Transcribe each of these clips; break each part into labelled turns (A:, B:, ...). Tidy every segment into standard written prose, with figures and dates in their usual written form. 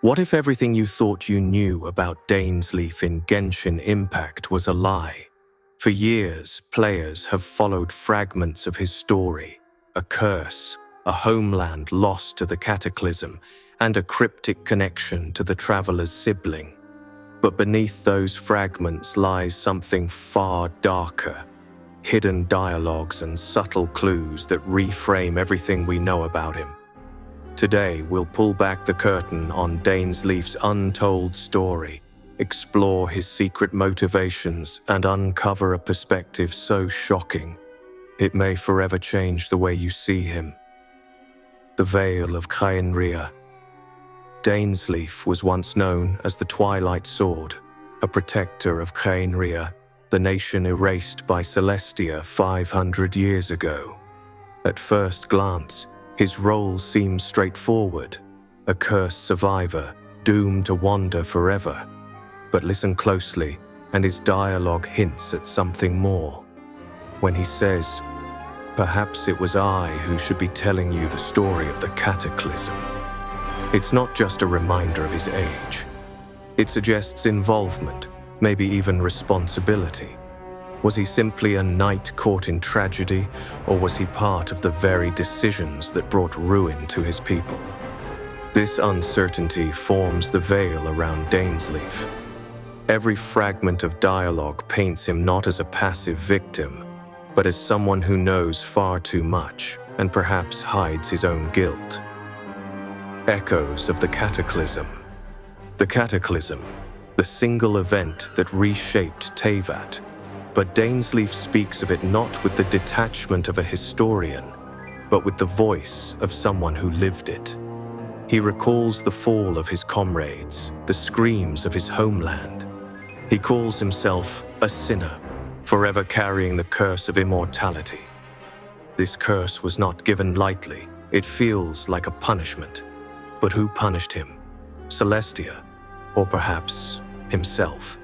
A: What if everything you thought you knew about Dainsleif in Genshin Impact was a lie? For years, players have followed fragments of his story, a curse, a homeland lost to the Cataclysm, and a cryptic connection to the traveler's sibling. But beneath those fragments lies something far darker, hidden dialogues and subtle clues that reframe everything we know about him. Today, we'll pull back the curtain on Dainsleif'S untold story, explore his secret motivations, and uncover a perspective so shocking, it may forever change the way you see him. The Veil of Khaenri'ah. Dainsleif was once known as the Twilight Sword, a protector of Khaenri'ah, the nation erased by Celestia 500 years ago. At first glance, his role seems straightforward, a cursed survivor, doomed to wander forever. But listen closely, and his dialogue hints at something more. When he says, "Perhaps it was I who should be telling you the story of the Cataclysm," it's not just a reminder of his age. It suggests involvement, maybe even responsibility. Was he simply a knight caught in tragedy, or was he part of the very decisions that brought ruin to his people? This uncertainty forms the veil around Dainsleif. Every fragment of dialogue paints him not as a passive victim, but as someone who knows far too much and perhaps hides his own guilt. Echoes of the Cataclysm. The Cataclysm, the single event that reshaped Teyvat. But Dainsleif speaks of it not with the detachment of a historian, but with the voice of someone who lived it. He recalls the fall of his comrades, the screams of his homeland. He calls himself a sinner, forever carrying the curse of immortality. This curse was not given lightly. It feels like a punishment. But who punished him? Celestia, or perhaps himself?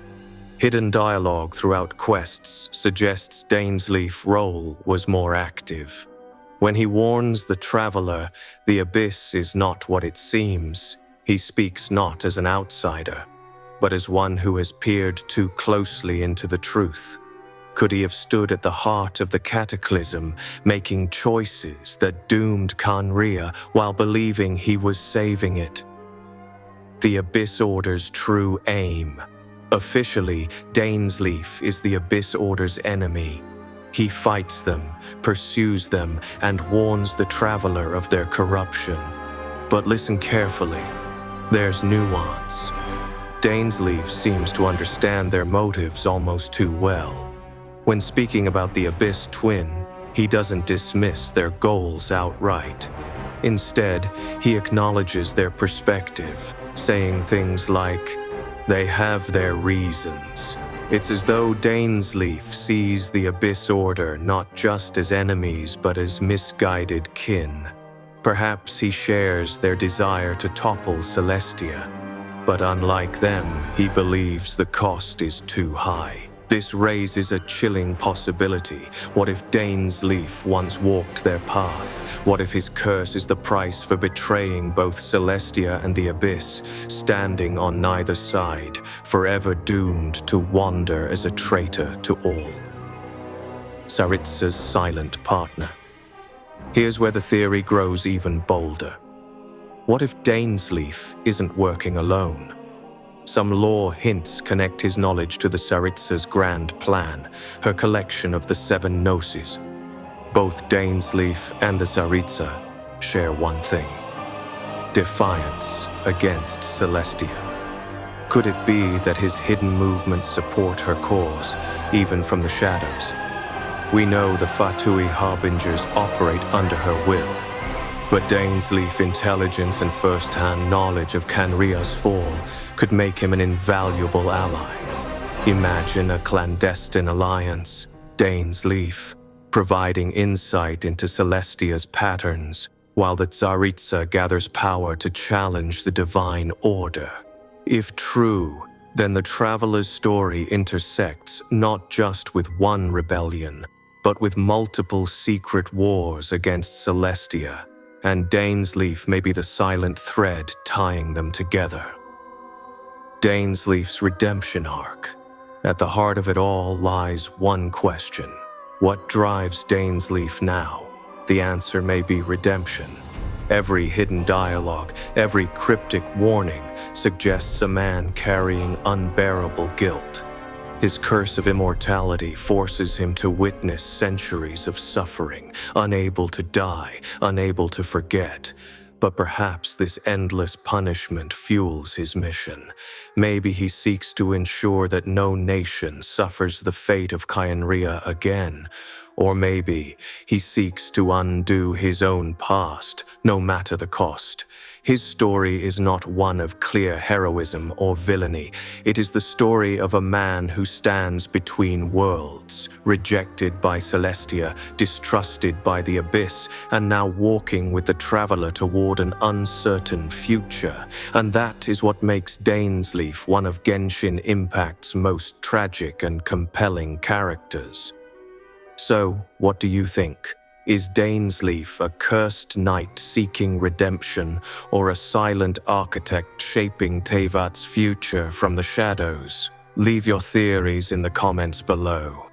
A: Hidden dialogue throughout quests suggests Dainsleif's role was more active. When he warns the traveler, the abyss is not what it seems, he speaks not as an outsider, but as one who has peered too closely into the truth. Could he have stood at the heart of the Cataclysm, making choices that doomed Khaenri'ah while believing he was saving it? The Abyss Order's true aim. Officially, Dainsleif is the Abyss Order's enemy. He fights them, pursues them, and warns the traveler of their corruption. But listen carefully. There's nuance. Dainsleif seems to understand their motives almost too well. When speaking about the Abyss Twin, he doesn't dismiss their goals outright. Instead, he acknowledges their perspective, saying things like, "They have their reasons." It's as though Dainsleif sees the Abyss Order not just as enemies but as misguided kin. Perhaps he shares their desire to topple Celestia, but unlike them, he believes the cost is too high. This raises a chilling possibility. What if Dainsleif once walked their path? What if his curse is the price for betraying both Celestia and the Abyss, standing on neither side, forever doomed to wander as a traitor to all? Saritsa's silent partner. Here's where the theory grows even bolder. What if Dainsleif isn't working alone? Some lore hints connect his knowledge to the Saritsa's grand plan, her collection of the 7 Gnosis. Both Dainsleif and the Saritsa share one thing: defiance against Celestia. Could it be that his hidden movements support her cause, even from the shadows? We know the Fatui Harbingers operate under her will, but Dainsleif's intelligence and first-hand knowledge of Khaenri'ah's fall could make him an invaluable ally. Imagine a clandestine alliance, Dainsleif providing insight into Celestia's patterns, while the Tsaritsa gathers power to challenge the divine order. If true, then the traveler's story intersects not just with one rebellion, but with multiple secret wars against Celestia. and Dainsleif may be the silent thread tying them together. Dainsleif's redemption arc. At the heart of it all lies one question. What drives Dainsleif now? The answer may be redemption. Every hidden dialogue, every cryptic warning suggests a man carrying unbearable guilt. His curse of immortality forces him to witness centuries of suffering, unable to die, unable to forget. But perhaps this endless punishment fuels his mission. Maybe he seeks to ensure that no nation suffers the fate of Khaenri'ah again. Or maybe he seeks to undo his own past, no matter the cost. His story is not one of clear heroism or villainy. It is the story of a man who stands between worlds, rejected by Celestia, distrusted by the Abyss, and now walking with the Traveler toward an uncertain future. And that is what makes Dainsleif one of Genshin Impact's most tragic and compelling characters. So, what do you think? Is Dainsleif a cursed knight seeking redemption, or a silent architect shaping Teyvat's future from the shadows? Leave your theories in the comments below.